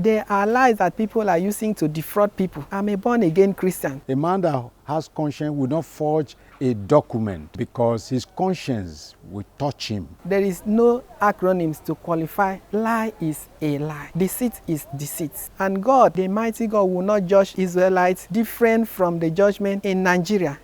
There are lies that people are using to defraud people. I'm a born-again Christian. A man that has conscience will not forge a document because his conscience will touch him. There is no acronyms to qualify. Lie is a lie. Deceit is deceit. And God, the mighty God, will not judge Israelites different from the judgment in Nigeria.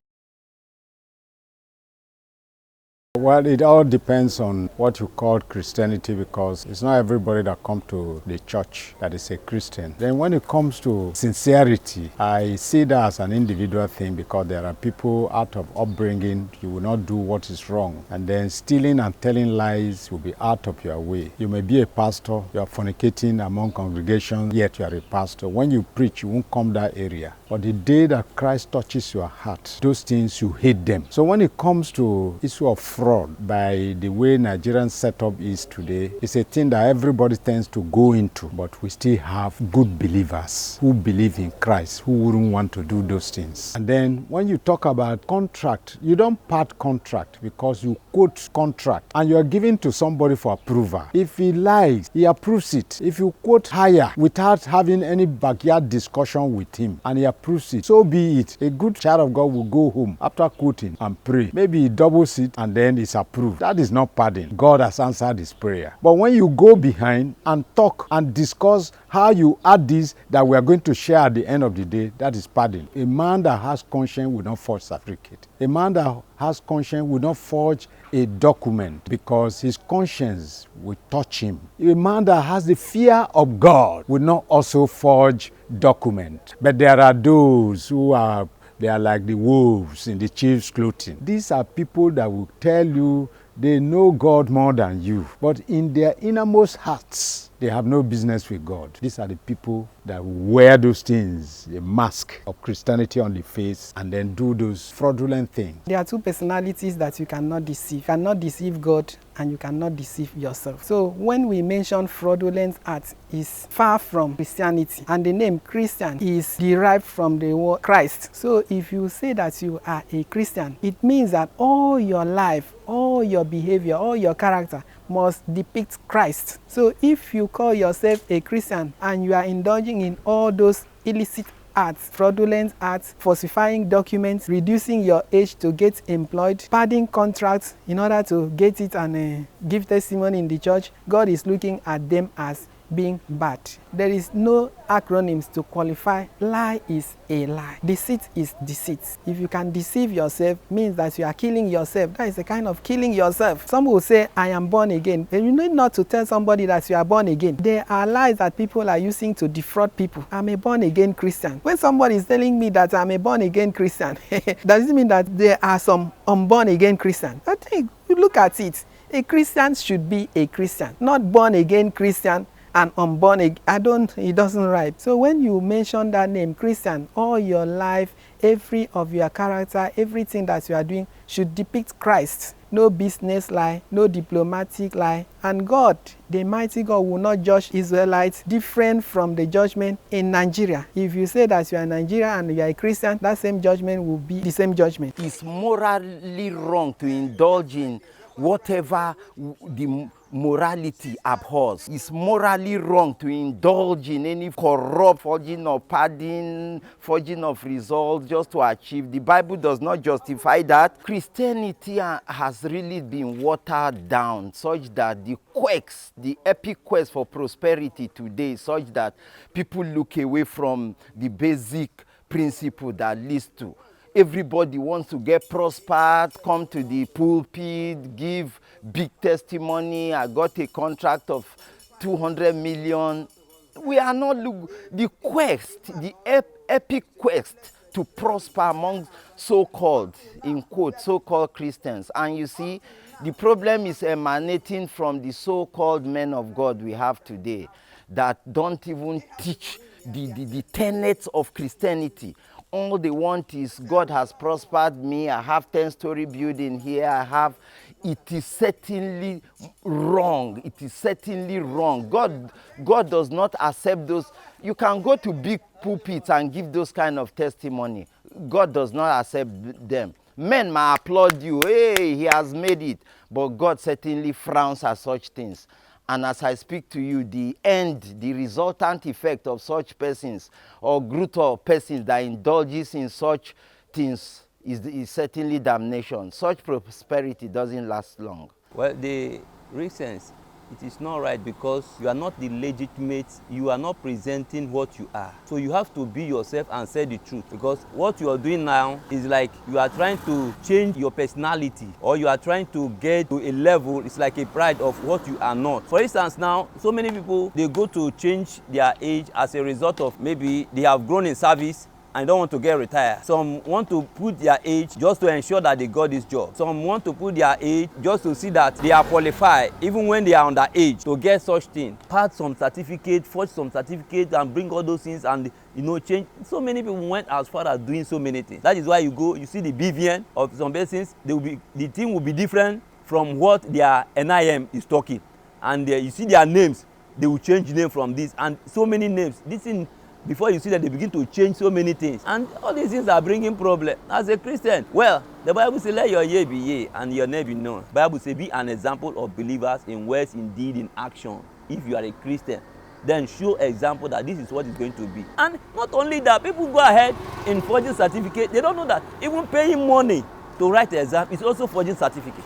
Well, it all depends on what you call Christianity, because it's not everybody that comes to the church that is a Christian. Then when it comes to sincerity, I see that as an individual thing, because there are people out of upbringing, you will not do what is wrong. And then stealing and telling lies will be out of your way. You may be a pastor, you are fornicating among congregations, yet you are a pastor. When you preach, you won't come that area. But the day that Christ touches your heart, those things, you hate them. So when it comes to issue of fraud, by the way Nigerian setup is today, it's a thing that everybody tends to go into, but we still have good believers who believe in Christ, who wouldn't want to do those things. And then when you talk about contract, you don't part contract because you quote contract and you are giving to somebody for approval. If he lies, he approves it. If you quote higher without having any backyard discussion with him and he approves it, so be it. A good child of God will go home after quoting and pray. Maybe he doubles it and then it's approved. That is not pardon. God has answered his prayer. But when you go behind and talk and discuss how you add this that we are going to share at the end of the day, that is pardon. A man that has conscience will not forge certificate. A man that has conscience will not forge a document because his conscience will touch him. A man that has the fear of God will not also forge document. But there are those who are like the wolves in the sheep's clothing. These are people that will tell you they know God more than you, but in their innermost hearts, they have no business with God. These are the people that wear those things, the mask of Christianity on the face, and then do those fraudulent things. There are two personalities that you cannot deceive. You cannot deceive God and you cannot deceive yourself. So when we mention fraudulent acts, is far from Christianity, and the name Christian is derived from the word Christ. So if you say that you are a Christian, it means that all your life, all your behavior, all your character must depict Christ. So if you call yourself a Christian and you are indulging in all those illicit acts, fraudulent acts, falsifying documents, reducing your age to get employed, padding contracts in order to get it and give testimony in the church, God is looking at them as being bad. There is no acronyms to qualify. Lie is a lie. Deceit is deceit. If you can deceive yourself, means that you are killing yourself. That is a kind of killing yourself. Some will say, I am born again. And you need not to tell somebody that you are born again. There are lies that people are using to defraud people. I'm a born again Christian. When somebody is telling me that I'm a born again Christian, does it mean that there are some unborn again Christians? I think you look at it. A Christian should be a Christian, not born again Christian and unborn again. It doesn't write. So when you mention that name, Christian, all your life, every of your character, everything that you are doing should depict Christ. No business lie, no diplomatic lie. And God, the mighty God, will not judge Israelites different from the judgment in Nigeria. If you say that you are Nigeria and you are a Christian, that same judgment will be the same judgment. It's morally wrong to indulge in whatever the morality abhors. It's morally wrong to indulge in any corrupt forging of padding, forging of results just to achieve. The Bible does not justify that. Christianity has really been watered down such that the quest, the epic quest for prosperity today, such that people look away from the basic principle that leads to everybody wants to get prospered, come to the pulpit, give big testimony. I got a contract of 200 million. We are not the quest, the epic quest to prosper among so-called, in quote, so-called Christians. And you see, the problem is emanating from the so-called men of God we have today that don't even teach the tenets of Christianity. All they want is, God has prospered me, I have 10-story building here, it is certainly wrong. It is certainly wrong. God does not accept those. You can go to big pulpits and give those kind of testimony. God does not accept them. Men may applaud you, hey, he has made it. But God certainly frowns at such things. And as I speak to you, the end, the resultant effect of such persons or group of persons that indulges in such things is certainly damnation. Such prosperity doesn't last long. Well, the reasons it is not right because you are not the legitimate, you are not presenting what you are. So you have to be yourself and say the truth, because what you are doing now is like you are trying to change your personality, or you are trying to get to a level, it's like a pride of what you are not. For instance, now so many people, they go to change their age as a result of maybe they have grown in service and don't want to get retired. Some want to put their age just to ensure that they got this job. Some want to put their age just to see that they are qualified, even when they are underage, to get such thing. Pass some certificate, forge some certificate, and bring all those things and change. So many people went as far as doing so many things. That is why you go, you see the BVN of some persons, the thing will be different from what their NIM is talking. And you see their names, they will change name from this, and so many names. This thing, before you see that they begin to change so many things, and all these things are bringing problem. As a Christian, well, the Bible says, let your yea be yea and your nay be no. The Bible says, be an example of believers in words, in deed, in action. If you are a Christian, then show example that this is what it's going to be. And not only that, people go ahead in forging certificate. They don't know that even paying money to write the exam is also forging certificate.